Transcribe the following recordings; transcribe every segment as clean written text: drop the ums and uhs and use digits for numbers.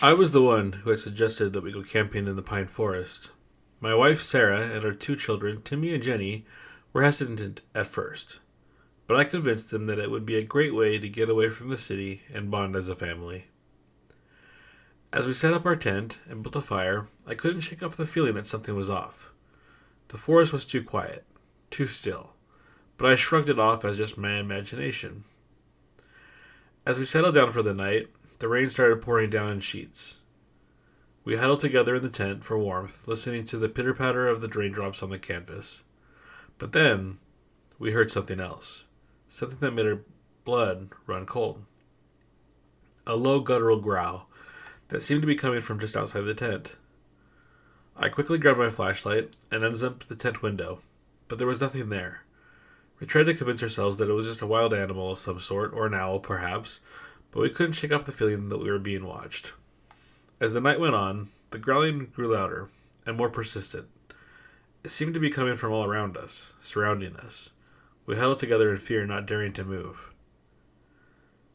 I was the one who had suggested that we go camping in the pine forest. My wife, Sarah, and our two children, Timmy and Jenny, were hesitant at first, but I convinced them that it would be a great way to get away from the city and bond as a family. As we set up our tent and built a fire, I couldn't shake off the feeling that something was off. The forest was too quiet, too still, but I shrugged it off as just my imagination. As we settled down for the night, the rain started pouring down in sheets. We huddled together in the tent for warmth, listening to the pitter-patter of the raindrops on the canvas. But then, we heard something else. Something that made our blood run cold. A low guttural growl that seemed to be coming from just outside the tent. I quickly grabbed my flashlight and unzipped the tent window, but there was nothing there. We tried to convince ourselves that it was just a wild animal of some sort, or an owl perhaps, but we couldn't shake off the feeling that we were being watched. As the night went on, the growling grew louder and more persistent. It seemed to be coming from all around us, surrounding us. We huddled together in fear, not daring to move.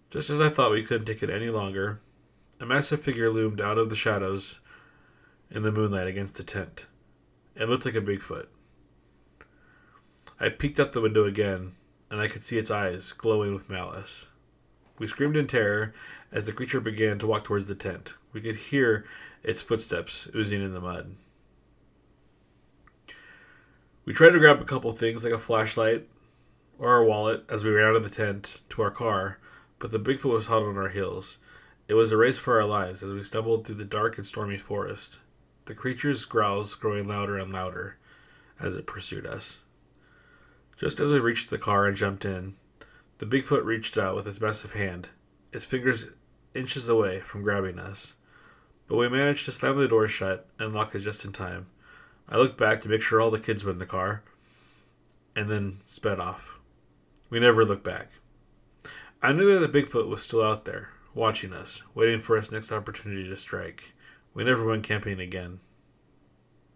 Just as I thought we couldn't take it any longer, a massive figure loomed out of the shadows in the moonlight against the tent. It looked like a Bigfoot. I peeked out the window again, and I could see its eyes glowing with malice. We screamed in terror as the creature began to walk towards the tent. We could hear its footsteps oozing in the mud. We tried to grab a couple things like a flashlight or our wallet as we ran out of the tent to our car, but the Bigfoot was hot on our heels. It was a race for our lives as we stumbled through the dark and stormy forest, the creature's growls growing louder and louder as it pursued us. Just as we reached the car and jumped in, the Bigfoot reached out with its massive hand, its fingers inches away from grabbing us. But we managed to slam the door shut and lock it just in time. I looked back to make sure all the kids were in the car, and then sped off. We never looked back. I knew that the Bigfoot was still out there, watching us, waiting for its next opportunity to strike. We never went camping again.